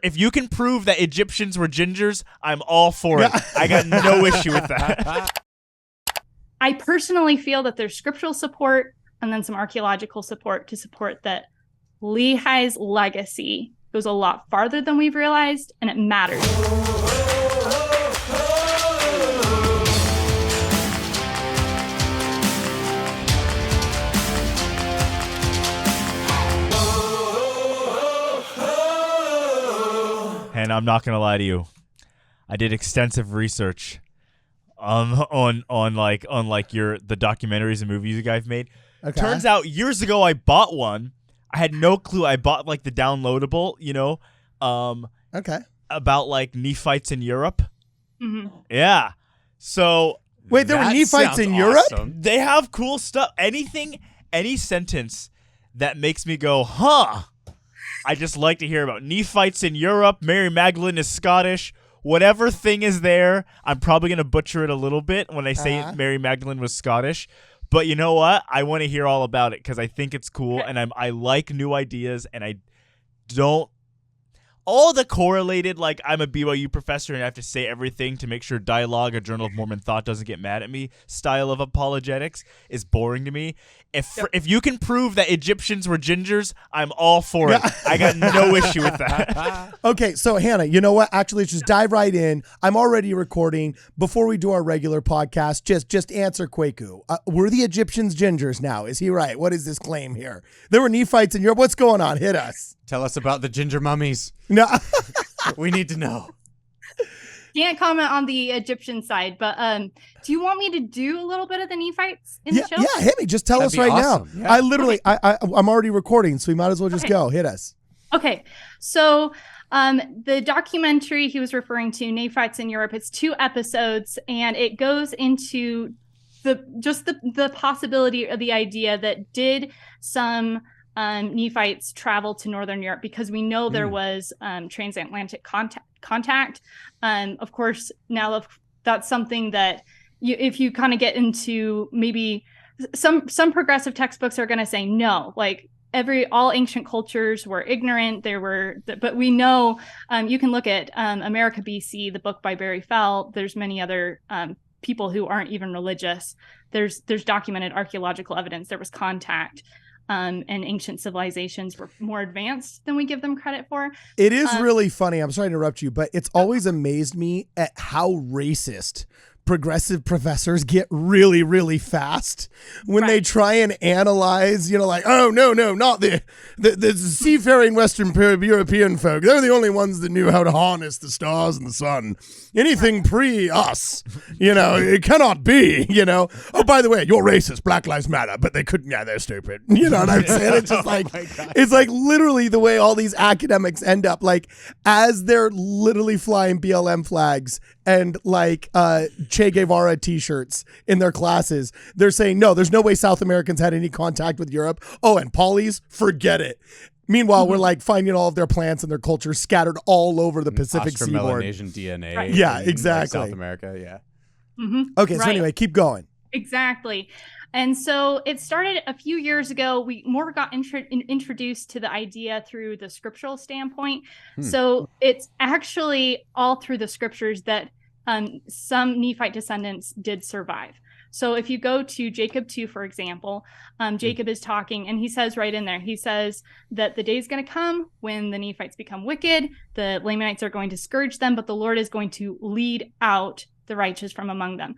If you can prove that Egyptians were gingers, I'm all for it. I got no issue with that. I personally feel that there's scriptural support and then some archaeological support to support that Lehi's legacy goes a lot farther than we've realized, and it matters. And I'm not gonna lie to you, I did extensive research on the documentaries and movies you guys made. Okay. Turns out years ago I bought one. I had no clue. I bought like the downloadable, Okay. about like Nephites in Europe. Mm-hmm. Yeah. So wait, there were Nephites in Europe? They have cool stuff. Any sentence that makes me go, huh? I just like to hear about Nephites in Europe. Mary Magdalene is Scottish. Whatever thing is there, I'm probably going to butcher it a little bit when I say Mary Magdalene was Scottish. But you know what? I want to hear all about it because I think it's cool, and I like new ideas, and I don't all the correlated, like I'm a BYU professor and I have to say everything to make sure Dialogue, a Journal of Mormon Thought, doesn't get mad at me style of apologetics is boring to me. If you can prove that Egyptians were gingers, I'm all for it. I got no issue with that. Okay, so Hannah, you know what? Actually, let's just dive right in. I'm already recording. Before we do our regular podcast, just answer Kwaku. Were the Egyptians gingers now? Is he right? What is this claim here? There were Nephites in Europe. What's going on? Hit us. Tell us about the ginger mummies. No, we need to know. Can't comment on the Egyptian side, but do you want me to do a little bit of the Nephites in the show? Yeah, hit me. Just tell That'd us right awesome. now. Yeah. I literally, I'm already recording, so we might as well just go. Hit us. Okay, so the documentary he was referring to, Nephites in Europe, it's 2 episodes, and it goes into the possibility or the idea that did some Nephites travel to Northern Europe, because we know there was transatlantic contact. Of course, now that's something that if you kind of get into, maybe some progressive textbooks are going to say no, like all ancient cultures were ignorant. But we know you can look at America BC, the book by Barry Fell. There's many other people who aren't even religious. There's documented archaeological evidence. There was contact. And ancient civilizations were more advanced than we give them credit for. It is really funny. I'm sorry to interrupt you, but it's always amazed me at how racist progressive professors get really, really fast when they try and analyze, like, oh, no, not the seafaring Western European folk. They're the only ones that knew how to harness the stars and the sun. Anything pre-us, it cannot be, Oh, by the way, you're racist. Black Lives Matter. But they couldn't. Yeah, they're stupid. You know what I'm saying? It's just like, it's like literally the way all these academics end up, like, as they're literally flying BLM flags and like Che Guevara t-shirts in their classes, they're saying, no, there's no way South Americans had any contact with Europe. Oh, and polys, forget it. Meanwhile, we're like finding all of their plants and their cultures scattered all over the Pacific seaboard. Melanesian DNA. Right. Yeah, exactly. Like South America, yeah. Mm-hmm. Okay, so anyway, keep going. Exactly. And so it started a few years ago. We more got introduced to the idea through the scriptural standpoint. So it's actually all through the scriptures that some Nephite descendants did survive. So if you go to Jacob 2, for example, Jacob is talking, and he says right in there, he says that the day is going to come when the Nephites become wicked. The Lamanites are going to scourge them, but the Lord is going to lead out the righteous from among them.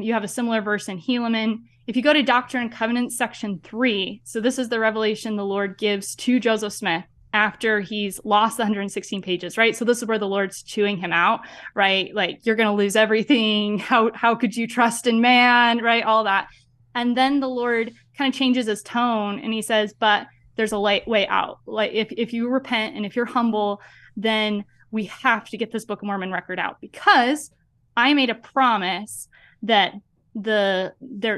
You have a similar verse in Helaman. If you go to Doctrine and Covenants, section 3, so this is the revelation the Lord gives to Joseph Smith after he's lost the 116 pages, right? So this is where the Lord's chewing him out, right? Like, you're going to lose everything. How could you trust in man, right? All that. And then the Lord kind of changes his tone and he says, but there's a light way out. Like, if you repent and if you're humble, then we have to get this Book of Mormon record out, because I made a promise that their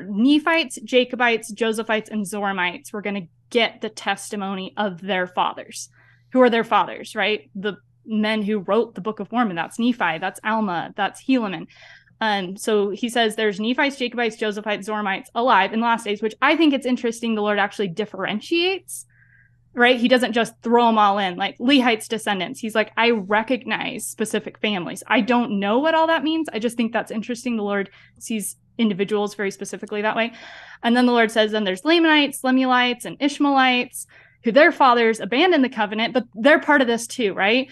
Nephites, Jacobites, Josephites, and Zoramites were going to get the testimony of their fathers. Who are their fathers, right? The men who wrote the Book of Mormon. That's Nephi, that's Alma, that's Helaman. So he says there's Nephites, Jacobites, Josephites, Zoramites alive in the last days, which I think it's interesting the Lord actually differentiates right? He doesn't just throw them all in, like Lehites descendants. He's like, I recognize specific families. I don't know what all that means. I just think that's interesting. The Lord sees individuals very specifically that way. And then the Lord says, then there's Lamanites, Lemuelites, and Ishmaelites, who their fathers abandoned the covenant, but they're part of this too, right?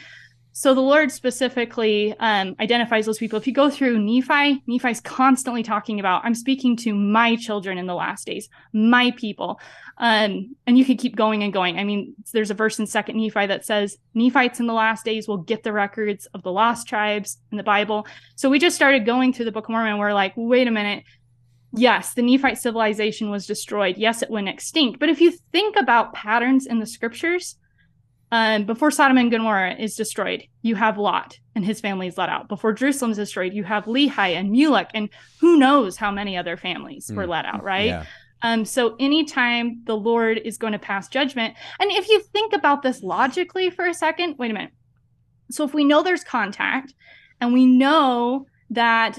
So the Lord specifically identifies those people. If you go through Nephi's constantly talking about, I'm speaking to my children in the last days, my people. And you can keep going and going. I mean, there's a verse in 2nd Nephi that says Nephites in the last days will get the records of the lost tribes in the Bible. So we just started going through the Book of Mormon. And we're like, wait a minute. Yes, the Nephite civilization was destroyed. Yes, it went extinct. But if you think about patterns in the scriptures, before Sodom and Gomorrah is destroyed, you have Lot and his family is let out. Before Jerusalem is destroyed, you have Lehi and Mulek, and who knows how many other families were let out, right? Yeah. So anytime the Lord is going to pass judgment, and if you think about this logically for a second, wait a minute. So if we know there's contact, and we know that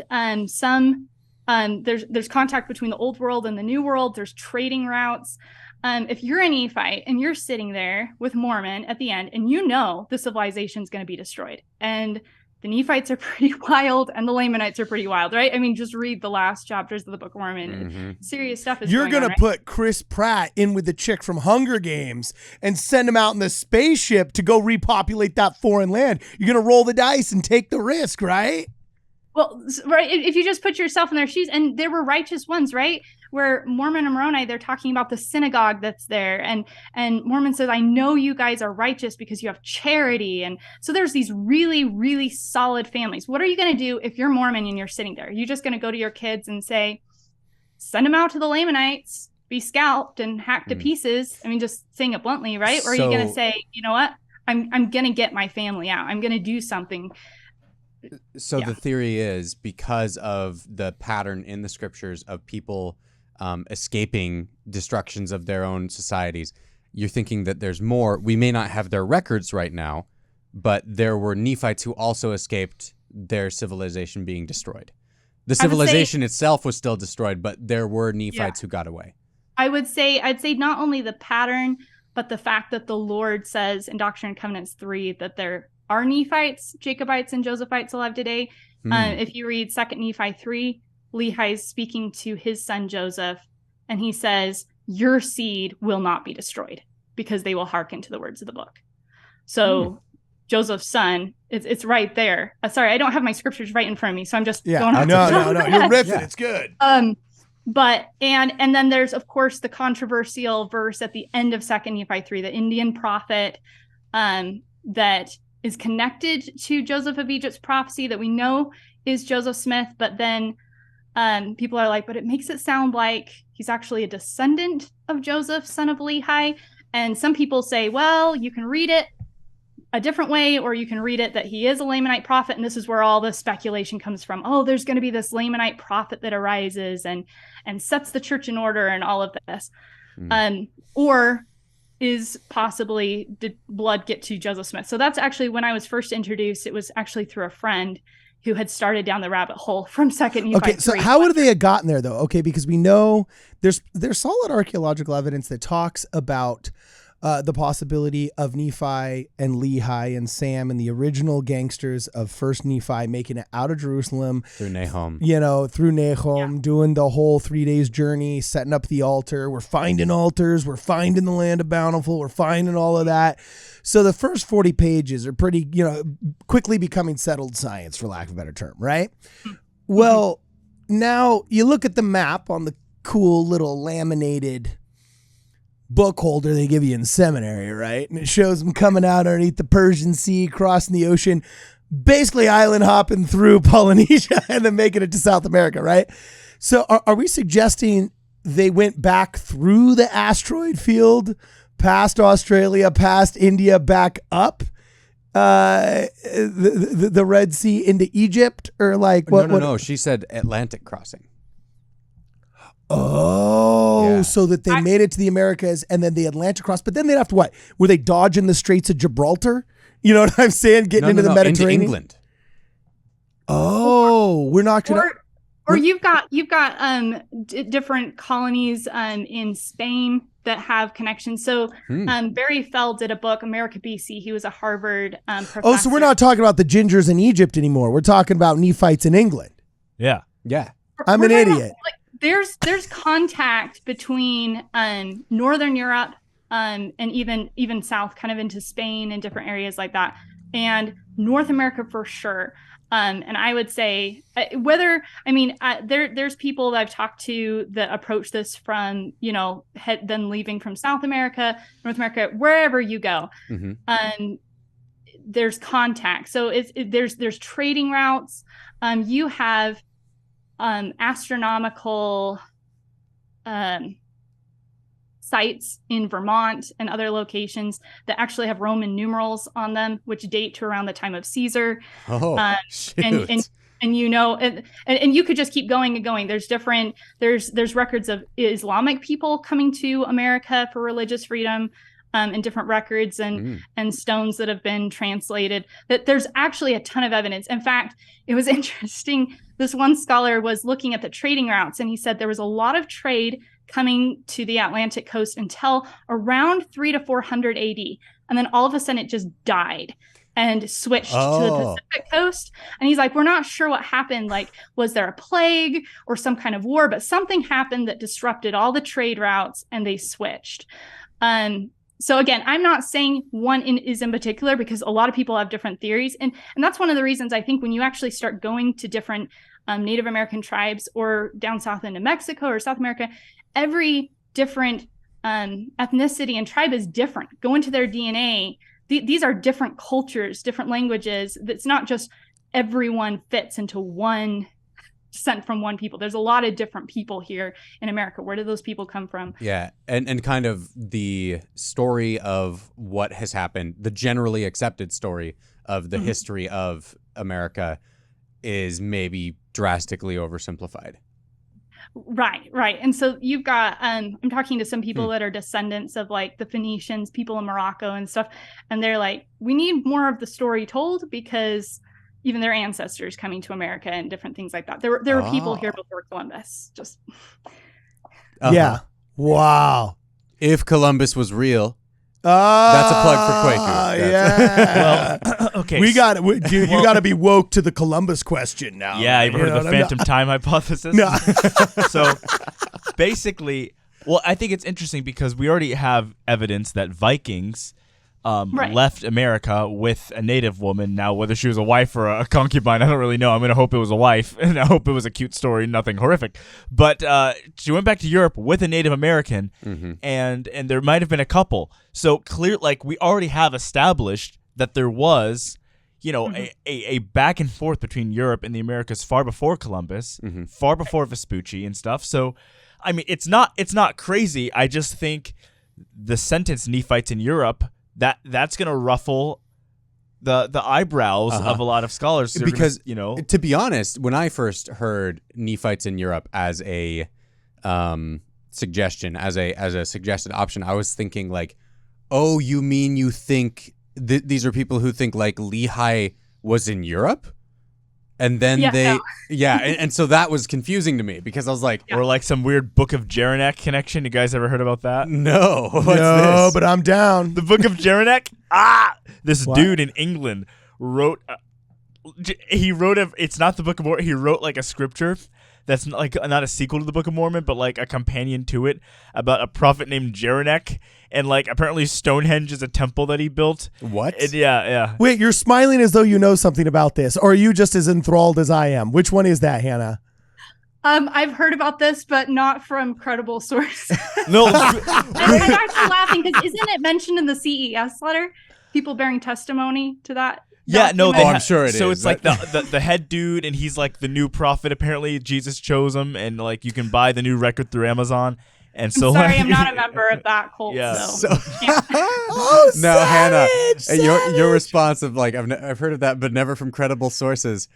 there's contact between the old world and the new world, there's trading routes. If you're a Nephite and you're sitting there with Mormon at the end, and you know the civilization is going to be destroyed, and the Nephites are pretty wild and the Lamanites are pretty wild, right? I mean, just read the last chapters of the Book of Mormon. Serious stuff is You're going to on, put Chris Pratt in with the chick from Hunger Games and send him out in the spaceship to go repopulate that foreign land. You're going to roll the dice and take the risk, right? Well, right. If you just put yourself in their shoes, and there were righteous ones, right? Where Mormon and Moroni, they're talking about the synagogue that's there. And Mormon says, I know you guys are righteous because you have charity. And so there's these really, really solid families. What are you going to do if you're Mormon and you're sitting there? You're just going to go to your kids and say, send them out to the Lamanites, be scalped and hacked to pieces. I mean, just saying it bluntly, right? Or are you going to say, you know what? I'm going to get my family out. I'm going to do something. So the theory is, because of the pattern in the scriptures of people escaping destructions of their own societies, you're thinking that there's more. We may not have their records right now, but there were Nephites who also escaped their civilization being destroyed. The civilization itself was still destroyed, but there were Nephites who got away. I'd say not only the pattern, but the fact that the Lord says in Doctrine and Covenants 3 that there are Nephites, Jacobites, and Josephites alive today. If you read 2nd Nephi 3, Lehi is speaking to his son Joseph, and he says, your seed will not be destroyed because they will hearken to the words of the book. So Joseph's son, it's right there. Sorry, I don't have my scriptures right in front of me, so I'm just going off No, the top of my you're head. riffing. It's good. But and then there's, of course, the controversial verse at the end of 2nd Nephi 3, the Indian prophet that is connected to Joseph of Egypt's prophecy that we know is Joseph Smith, but then people are like, but it makes it sound like he's actually a descendant of Joseph, son of Lehi. And some people say, well, you can read it a different way, or you can read it that he is a Lamanite prophet. And this is where all the speculation comes from. Oh, there's going to be this Lamanite prophet that arises and sets the church in order and all of this. Or is possibly, did blood get to Joseph Smith? So that's actually, when I was first introduced, it was actually through a friend who had started down the rabbit hole from 2nd Nephi. Okay, so how would they have gotten there, though? Okay, because we know there's solid archaeological evidence that talks about the possibility of Nephi and Lehi and Sam and the original gangsters of First Nephi making it out of Jerusalem Through Nahum. Doing the whole 3 days journey, setting up the altar. We're finding altars. We're finding the land of bountiful. We're finding all of that. So the first 40 pages are pretty, quickly becoming settled science, for lack of a better term, right? Well, now you look at the map on the cool little laminated book holder they give you in seminary, right? And it shows them coming out underneath the Persian Sea, crossing the ocean, basically island hopping through Polynesia and then making it to South America, right? So are we suggesting they went back through the asteroid field, past Australia, past India, back up the Red Sea into Egypt, or like what? No. She said Atlantic crossing. Oh, so that they made it to the Americas and then the Atlantic cross, but then they'd have to what? Were they dodging the Straits of Gibraltar? You know what I'm saying? Getting into the Mediterranean. Into England. Oh, we're not gonna. Or you've got different colonies in Spain that have connections. So Barry Fell did a book, America BC. He was a Harvard professor. Oh, so we're not talking about the gingers in Egypt anymore. We're talking about Nephites in England. Yeah. Yeah. I'm an idiot. There's contact between Northern Europe and even south, kind of into Spain and different areas like that, and North America for sure. And I would say there's people that I've talked to that approach this from, then leaving from South America, North America, wherever you go. There's contact. So there's trading routes. You have astronomical sites in Vermont and other locations that actually have Roman numerals on them, which date to around the time of Caesar. Shoot. And you could just keep going and going. There's records of Islamic people coming to America for religious freedom, and different records and stones that have been translated. That there's actually a ton of evidence. In fact, it was interesting. This one scholar was looking at the trading routes, and he said there was a lot of trade coming to the Atlantic coast until around 300 to 400 AD. And then all of a sudden it just died and switched to the Pacific coast. And he's like, we're not sure what happened. Like, was there a plague or some kind of war? But something happened that disrupted all the trade routes and they switched. So again, I'm not saying one is in particular, because a lot of people have different theories. And that's one of the reasons I think when you actually start going to different Native American tribes or down south into Mexico or South America, every different ethnicity and tribe is different. Go into their DNA. These are different cultures, different languages. It's not just everyone fits into one descent from one people. There's a lot of different people here in America. Where do those people come from? Yeah, and kind of the story of what has happened, the generally accepted story of the history of America is maybe drastically oversimplified. Right. And so you've got, I'm talking to some people that are descendants of like the Phoenicians, people in Morocco and stuff. And they're like, we need more of the story told, because even their ancestors coming to America and different things like that. There were people here before Columbus. Just. Yeah. Wow. If Columbus was real. That's a plug for Kwaku. Yeah. Well, okay. You got to be woke to the Columbus question now. Yeah, you've heard of the phantom time hypothesis? No. So basically, well, I think it's interesting because we already have evidence that Vikings left America with a native woman. Now, whether she was a wife or a concubine, I don't really know. I'm going to hope it was a wife, and I hope it was a cute story, nothing horrific. But she went back to Europe with a Native American, and there might have been a couple. So clear, like we already have established that there was, a back and forth between Europe and the Americas far before Columbus, far before Vespucci and stuff. So, I mean, it's not crazy. I just think the sentence Nephites in Europe, that's going to ruffle the eyebrows of a lot of scholars. Because, to be honest, when I first heard Nephites in Europe as a suggestion, as a suggested option, I was thinking like, oh, you mean you think these are people who think like Lehi was in Europe? And then and so that was confusing to me because I was like, or like some weird Book of Jeranek connection. You guys ever heard about that? No. What's no, this? but I'm down. The Book of Jeranek? This dude in England wrote. It's not the Book of Mormon. He wrote like a scripture that's not a sequel to the Book of Mormon, but like a companion to it about a prophet named Jeranek. And like apparently Stonehenge is a temple that he built. What? And yeah. Wait, you're smiling as though you know something about this, or are you just as enthralled as I am? Which one is that, Hannah? I've heard about this, but not from credible sources. No, I'm actually laughing because isn't it mentioned in the CES letter? People bearing testimony to that. Yeah, no, I'm sure it is. So it's like the head dude, and he's like the new prophet. Apparently, Jesus chose him, and like you can buy the new record through Amazon. And so, I'm sorry, I'm not a member of that cult. Yeah. So. No, Hannah, your response of like I've heard of that, but never from credible sources.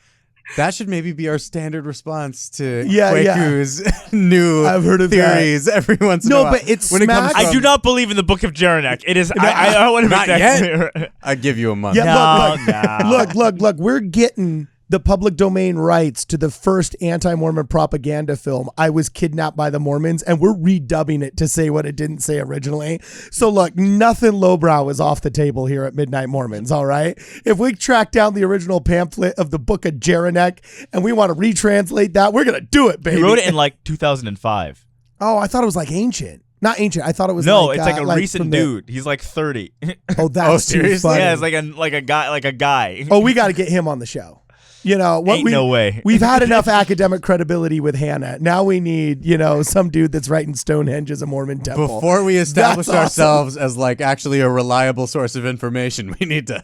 That should maybe be our standard response to Kwaku's new I've heard of theories every once in a while. No, but it's I do not believe in the Book of Jeranek. It is. I want to make that clear. I'd give you a month. Yeah, look. We're getting the public domain rights to the first anti-Mormon propaganda film, I Was Kidnapped by the Mormons, and we're redubbing it to say what it didn't say originally. So look, nothing lowbrow is off the table here at Midnight Mormons, all right? If we track down the original pamphlet of the Book of Jeranek and we want to retranslate that, we're going to do it, baby. He wrote it in like 2005. Oh, I thought it was like ancient. Not ancient. I thought it was no, it's like a recent the... dude. He's like 30. Oh, that's too funny. Yeah, it's like a guy. Oh, we got to get him on the show. You know, no way. We've had enough academic credibility with Hannah. Now we need, some dude that's writing Stonehenge as a Mormon temple. Before we establish ourselves as like actually a reliable source of information, we need to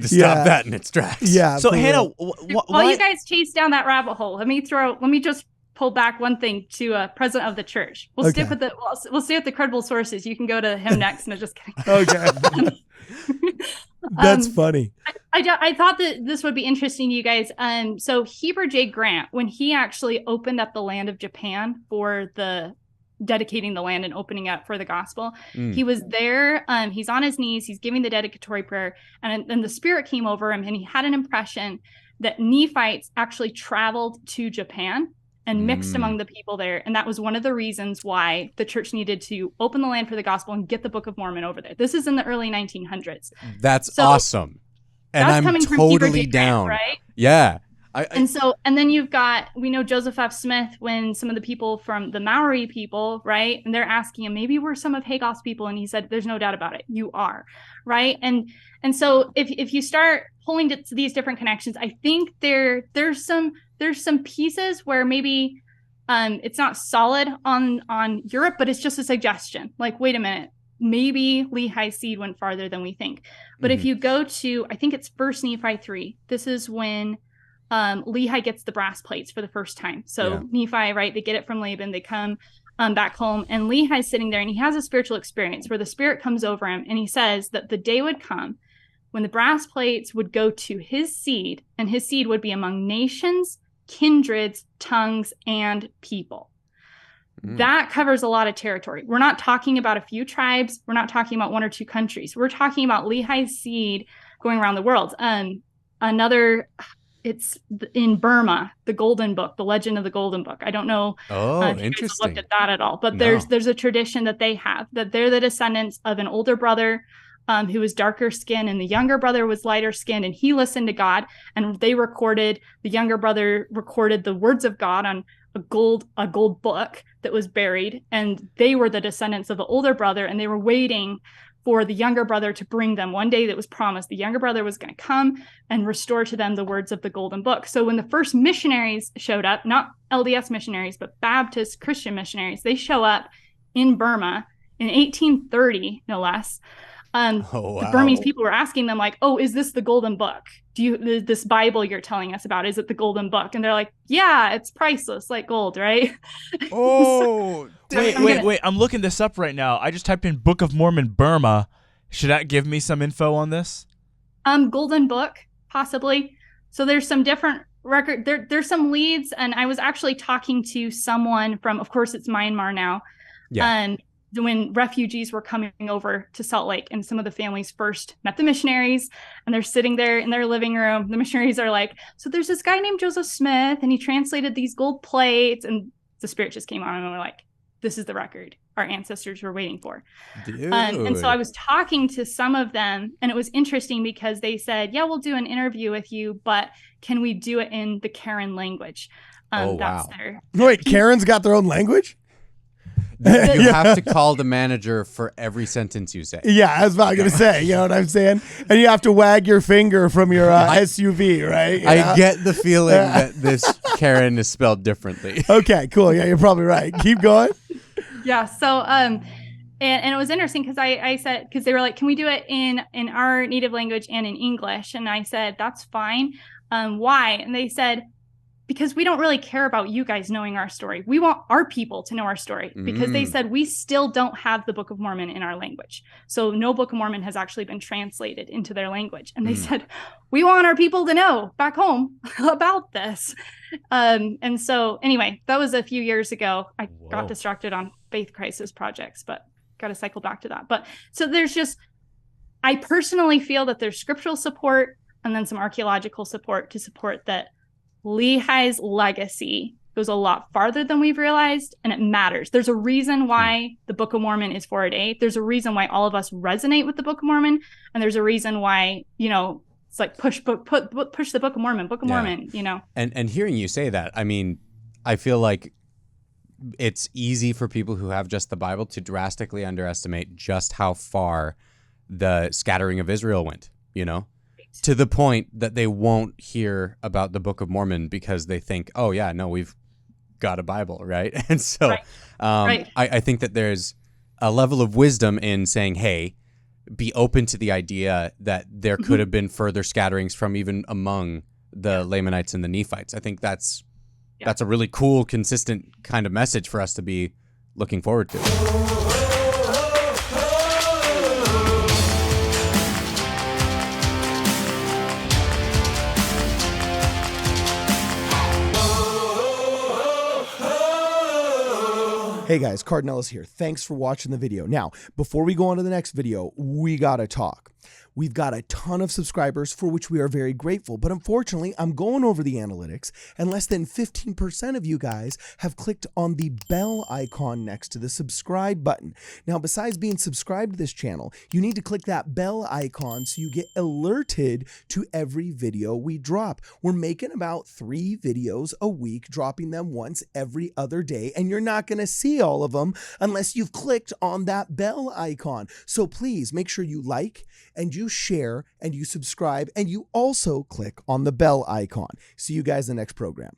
stop that in its tracks. Yeah. So Hannah, while you guys chase down that rabbit hole, let me just pull back one thing to president of the church. We'll stick with we'll stay with the credible sources. You can go to him next. No, just kidding. Okay. That's funny. I thought that this would be interesting to you guys. So Heber J. Grant, when he actually opened up the land of Japan for the dedicating the land and opening up for the gospel, he was there. He's on his knees. He's giving the dedicatory prayer, and then the Spirit came over him, and he had an impression that Nephites actually traveled to Japan and mixed among the people there. And that was one of the reasons why the church needed to open the land for the gospel and get the Book of Mormon over there. This is in the early 1900s. That's awesome. And that's I'm totally down. Grant, right? Yeah. And then you've got, we know Joseph F. Smith, when some of the people from the Maori people, right? And they're asking him, maybe we're some of Hagoth's people. And he said, there's no doubt about it. You are. Right. And so if you start pulling to these different connections, I think there's some pieces where maybe it's not solid on Europe, but it's just a suggestion. Like, wait a minute, maybe Lehi's seed went farther than we think. But if you go to, I think it's 1 Nephi 3, this is when Lehi gets the brass plates for the first time. So Nephi, right, they get it from Laban, they come back home, and Lehi's sitting there, and he has a spiritual experience where the Spirit comes over him, and he says that the day would come when the brass plates would go to his seed, and his seed would be among nations, kindreds, tongues, and people. That covers a lot of territory. We're not talking about a few tribes. We're not talking about one or two countries. We're talking about Lehi's seed going around the world. It's in Burma, the Golden Book, the Legend of the Golden Book. I don't know if you guys have looked at that at all, but there's a tradition that they have, that they're the descendants of an older brother who was darker skinned, and the younger brother was lighter skinned, and he listened to God, and the younger brother recorded the words of God on a gold book that was buried, and they were the descendants of the older brother, and they were waiting for the younger brother to bring them. One day that was promised, the younger brother was going to come and restore to them the words of the Golden Book. So when the first missionaries showed up, not LDS missionaries, but Baptist Christian missionaries, they show up in Burma in 1830, no less. The Burmese people were asking them, like, oh, is this the Golden Book? This Bible you're telling us about, is it the Golden Book? And they're like, yeah, it's priceless, like gold, right? Oh, wait, I'm looking this up right now. I just typed in Book of Mormon Burma. Should that give me some info on this? Golden Book, possibly. So there's some different record. There's some leads, and I was actually talking to someone from, of course, it's Myanmar now. Yeah. When refugees were coming over to Salt Lake, and some of the families first met the missionaries, and they're sitting there in their living room. The missionaries are like, so there's this guy named Joseph Smith, and he translated these gold plates, and the Spirit just came on, and we're like, this is the record our ancestors were waiting for. And so I was talking to some of them, and it was interesting because they said, yeah, we'll do an interview with you, but can we do it in the Karen language? That's their Wait, Karen's got their own language? You have to call the manager for every sentence you say. Yeah, I was about going to say, you know what I'm saying? And you have to wag your finger from your SUV, right? I get the feeling that this Karen is spelled differently. Okay, cool. Yeah, you're probably right. Keep going. Yeah, so and it was interesting because I said, because they were like, can we do it in our native language and in English? And I said, that's fine. Why? And they said, because we don't really care about you guys knowing our story. We want our people to know our story, because they said we still don't have the Book of Mormon in our language. So no Book of Mormon has actually been translated into their language. And they said, we want our people to know back home about this. And so anyway, that was a few years ago. I got distracted on faith crisis projects, but got to cycle back to that. But so there's just, I personally feel that there's scriptural support and then some archaeological support to support that Lehi's legacy goes a lot farther than we've realized, and it matters. There's a reason why the Book of Mormon is 4-8. There's a reason why all of us resonate with the Book of Mormon, and there's a reason why, you know, it's like push the Book of Mormon, you know. And hearing you say that, I mean, I feel like it's easy for people who have just the Bible to drastically underestimate just how far the scattering of Israel went, you know, to the point that they won't hear about the Book of Mormon because they think, oh yeah, no, we've got a Bible, right? And so I think that there's a level of wisdom in saying, hey, be open to the idea that there could have been further scatterings from even among the Lamanites and the Nephites. I think that's a really cool, consistent kind of message for us to be looking forward to. Hey guys, Cardon Ellis here. Thanks for watching the video. Now, before we go on to the next video, we gotta talk. We've got a ton of subscribers for which we are very grateful, but unfortunately, I'm going over the analytics and less than 15% of you guys have clicked on the bell icon next to the subscribe button. Now, besides being subscribed to this channel, you need to click that bell icon so you get alerted to every video we drop. We're making about 3 videos a week, dropping them once every other day, and you're not gonna see all of them unless you've clicked on that bell icon. So please make sure you like and you share and you subscribe and you also click on the bell icon. See you guys in the next program.